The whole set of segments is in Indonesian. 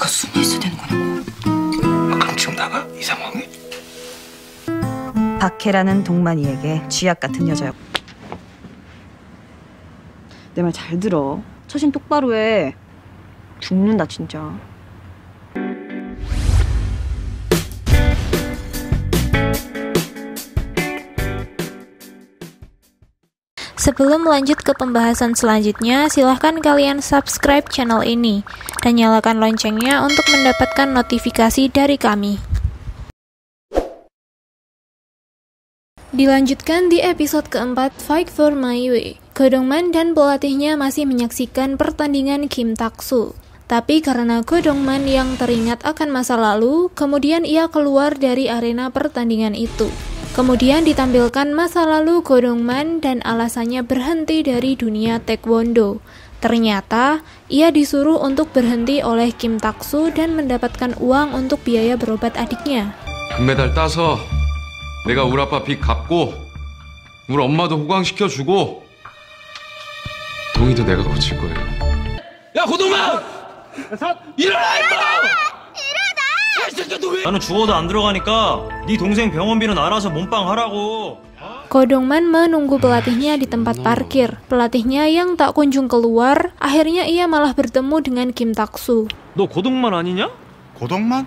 내가 숨어 있어야 되는 거냐고. 그럼 지금 나가? 이 상황에? 박해라는 동만이에게 쥐약 같은 여자였고. 내 말 잘 들어. 처신 똑바로 해. 죽는다 진짜. Sebelum lanjut ke pembahasan selanjutnya, silahkan kalian subscribe channel ini dan nyalakan loncengnya untuk mendapatkan notifikasi dari kami. Dilanjutkan di episode keempat, Fight for My Way. Go Dong-man dan pelatihnya masih menyaksikan pertandingan Kim Tak-soo. Tapi karena Go Dong-man yang teringat akan masa lalu, kemudian ia keluar dari arena pertandingan itu. Kemudian ditampilkan masa lalu Go Dong-man dan alasannya berhenti dari dunia taekwondo. Ternyata, ia disuruh untuk berhenti oleh Kim Tak-soo dan mendapatkan uang untuk biaya berobat adiknya. 금메달 따서 내가 우리 아빠 빚 갚고 우리 엄마도 호강시켜주고 동의도 내가 거칠 거예요. 야 고동만! 일어나 임마! 나는 죽어도 안 들어가니까 네 동생 병원비는 알아서 몸빵 하라고. Go Dong-man menunggu pelatihnya di tempat parkir. Pelatihnya yang tak kunjung keluar, akhirnya ia malah bertemu dengan Kim Tak-soo. 너 고동만 아니냐? 고동만?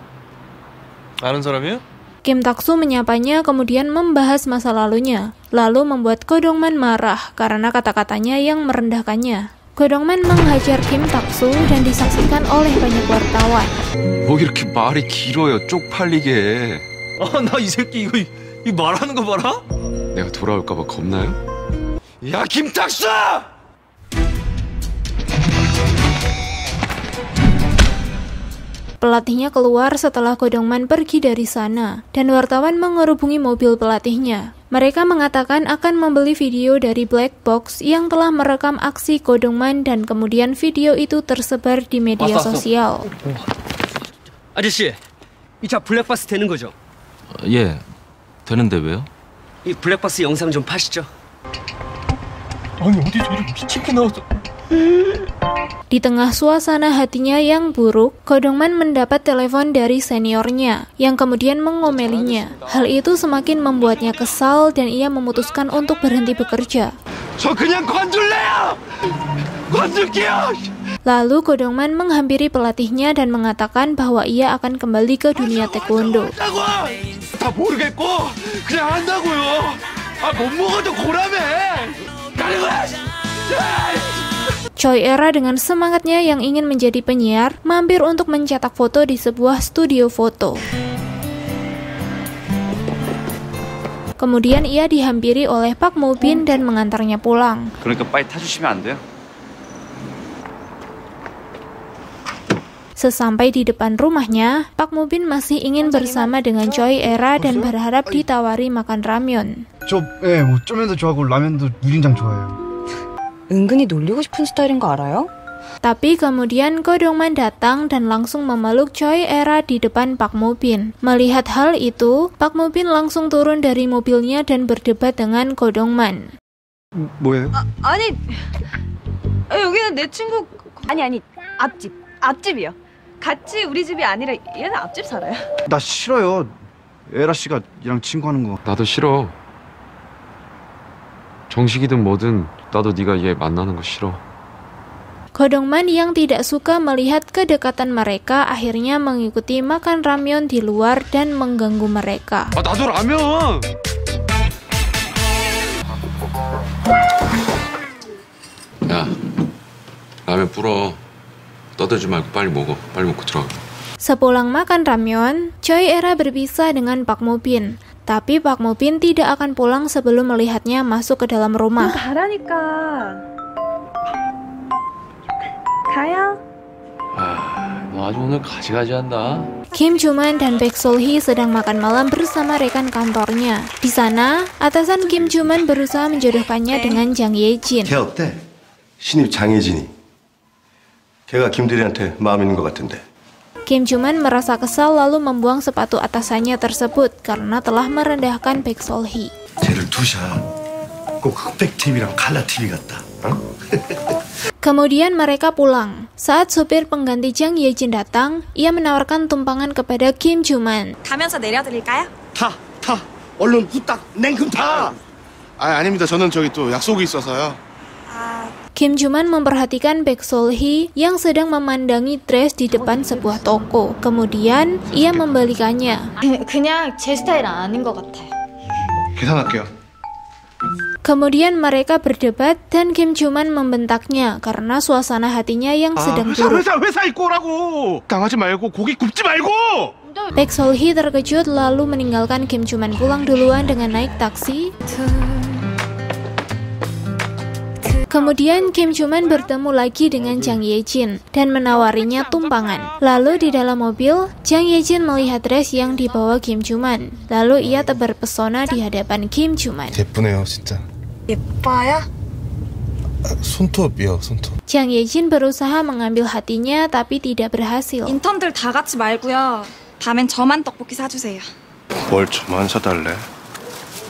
아는 사람이야? Kim Tak-soo menyapanya kemudian membahas masa lalunya, lalu membuat Go Dong-man marah karena kata-katanya yang merendahkannya. Go Dong-man menghajar Kim Tak-soo dan disaksikan oleh banyak wartawan. 뭐 이렇게 말이 길어요, 쪽팔리게. 나 이 새끼 이거 말하는 거 봐라? 내가 돌아올까 봐 겁나요? 야 김탁수! Pelatihnya keluar setelah Go Dong-man pergi dari sana, dan wartawan mengerubungi mobil pelatihnya. Mereka mengatakan akan membeli video dari Black Box yang telah merekam aksi Go Dong-man dan kemudian video itu tersebar di media sosial. 아저씨, 이 차 블랙박스 되는 거죠? 예, 되는데 왜요? 이 블랙박스 영상 좀 파시죠. 아니 어디서 이런 미친게 나왔어? Di tengah suasana hatinya yang buruk, Go Dong-man mendapat telepon dari seniornya, yang kemudian mengomelinya. Hal itu semakin membuatnya kesal dan ia memutuskan untuk berhenti bekerja. 저 그냥 관둘래요! 관둘게요! Lalu Go Dong-man menghampiri pelatihnya dan mengatakan bahwa ia akan kembali ke dunia taekwondo. 다 모르겠고 그냥 한다고요. 못 먹어도 고라매. 가는 거야. Choi Era dengan semangatnya yang ingin menjadi penyiar, mampir untuk mencetak foto di sebuah studio foto. Kemudian ia dihampiri oleh Park Mo Bin dan mengantarnya pulang. 그러니까 빨리 타주시면 안 돼요? Sesampai di depan rumahnya, Park Mo Bin masih ingin bersama dengan Choi Era dan berharap ditawari makan ramyeon. 뭐 쩌면도 좋아하고 라면도 유린장 좋아해요. 은근히 놀리고 싶은 스타일인 거 알아요? Tapi kemudian Go Dong-man datang dan langsung memeluk Choi Era di depan Park Mo Bin. Melihat hal itu, Park Mo Bin langsung turun dari mobilnya dan berdebat dengan Go Dong-man. 뭐예요? 아니, 여기는 내 친구. 아니 앞집이요. 같이 우리 집이 아니라 얘는 앞집 살아요. 나 싫어요. 에라 씨가 얘랑 친구하는 거. 나도 싫어. 정식이든 뭐든 나도 네가 얘 만나는 거 싫어. Go Dong-man yang tidak suka melihat kedekatan mereka akhirnya mengikuti makan ramyeon di luar dan mengganggu mereka. 나도 라면! 야, 라면 불어. 떠들지 말고 빨리 먹어. 빨리 먹고 들어가. Sepulang makan ramyeon, Choi Era berpisah dengan Park Mo Bin. Tapi Park Mo Bin tidak akan pulang sebelum melihatnya masuk ke dalam rumah. 가라니까. 가요. 너 아주 오늘 가지가지 한다. Kim Joo-man dan Baek Sol-hee sedang makan malam bersama rekan kantornya. Di sana, atasan Kim Joo-man berusaha menjodohkannya dengan Jang Ye-jin. 걔 어때? 신입 장혜진이. 걔가 김대리한테 마음 있는 것 같은데. Kim Joo-man merasa kesal lalu membuang sepatu atasannya tersebut karena telah merendahkan Baek Sol-hee. 쟤를 두셔. 꼭 흑백 TV랑 칼라 TV 같다. 어? Kemudian mereka pulang. Saat supir pengganti Jang Ye-jin datang, ia menawarkan tumpangan kepada Kim Joo-man. 가면서 내려드릴까요? 타! 얼른 후딱 냉큼 타! 아닙니다. 저는 저기 또 약속이 있어서요. Kim Joo-man memperhatikan Baek Sol-hee yang sedang memandangi dress di depan sebuah toko. Kemudian, ia membalikannya. 그냥 제 스타일은 아닌 것 같아. 계산할게요. Kemudian mereka berdebat dan Kim Joo-man membentaknya karena suasana hatinya yang sedang buruk. 회사 입고 오라고. 당하지 말고 고기 굽지 말고. Baek Sol-hee terkejut lalu meninggalkan Kim Joo-man pulang duluan dengan naik taksi. Kemudian Kim Joo-man bertemu lagi dengan Jang Ye-jin dan menawarinya tumpangan. Lalu di dalam mobil, Jang Ye-jin melihat dress yang dibawa Kim Joo-man. Lalu ia terpesona di hadapan Kim Joo-man. 예쁘네요, 진짜. 예뻐요? 손톱이요, 손톱. Jang Ye-jin berusaha mengambil hatinya tapi tidak berhasil. 인턴들 다 같이 말고요. 다음엔 저만 떡볶이 사주세요. 뭘 저만 사달래?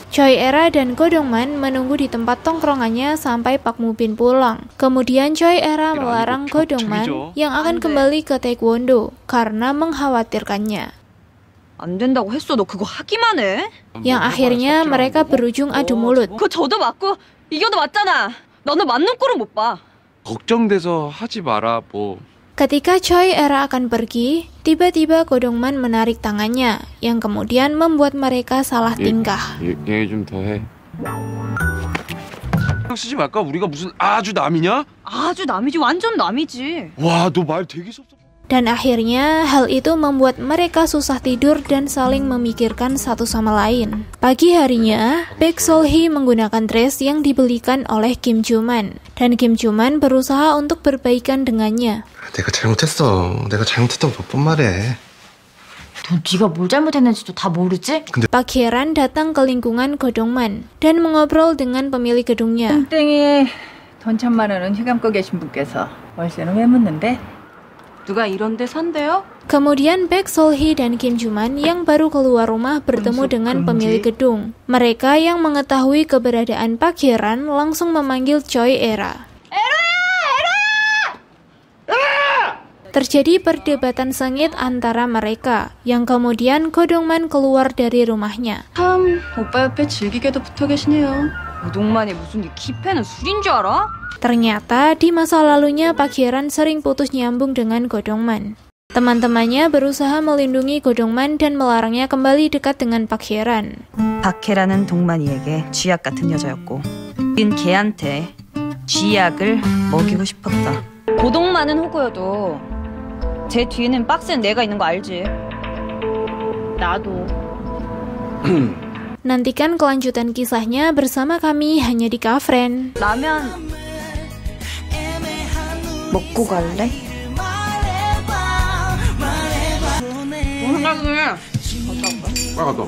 Choi Era dan Go Dong-man menunggu di tempat tongkrongannya sampai Park Moo-bin pulang. Kemudian Choi Era melarang Go Dong-man yang akan kembali ke taekwondo karena mengkhawatirkannya. 안 된다고 했어. 너 그거 하기만 해. Yang akhirnya mereka berujung adu mulut. 그거 저도 맞고 이겨도 맞잖아. 너는 맞는 꼴은 못 봐. 걱정돼서 하지 마라 뭐. Ketika Choi Era akan pergi, tiba-tiba Go Dong-man menarik tangannya, yang kemudian membuat mereka salah tingkah. 얘기 좀 더 해. 쓰지 말까? 우리가 무슨 아주 남이냐? 아주 남이지. 완전 남이지. 와, 너 말 되게 섭섭. Dan akhirnya, hal itu membuat mereka susah tidur dan saling memikirkan satu sama lain. Pagi harinya, Baek Sol-hee menggunakan dress yang dibelikan oleh Kim Joo-man. Dan Kim Joo-man berusaha untuk berbaikan dengannya. 내가 잘못했어. 내가 잘못했다고 몇 번 말해. 너 네가 뭘 잘못했는지도 다 모르지? Park Hye-ran datang ke lingkungan Go Dong-man dan mengobrol dengan pemilik gedungnya. 땡땡이에 돈 1,000만 원은 휘감고 계신 분께서 월세는 왜 묻는데? 누가 이런 데 산대요? Kemudian Baek Sol-hee dan Kim Joo-man yang baru keluar rumah bertemu dengan pemilik gedung. Mereka yang mengetahui keberadaan Park Hye-ran langsung memanggil Choi Era. Terjadi perdebatan sengit antara mereka, yang kemudian Go Dong-man keluar dari rumahnya. 참 오빠 옆에 즐기게도 붙어 계시네요. 고동만이 무슨 네 키패는 술인 줄 알아? Ternyata di masa lalunya Park Hye-ran sering putus nyambung dengan Go Dong-man. Teman-temannya berusaha melindungi Go Dong-man dan melarangnya kembali dekat dengan Park Hye-ran. 박혜라는 동만이에게 쥐약 같은 여자였고 인 걔한테 쥐약을 먹이고 싶었다. 고동만은 호구여도 제 뒤에는 박스는 내가 있는 거 알지? 나도. Nantikan kelanjutan kisahnya bersama kami hanya di Kafren. 라면 먹고 갈래? 뭐 생각해? 빨리 갔다 와.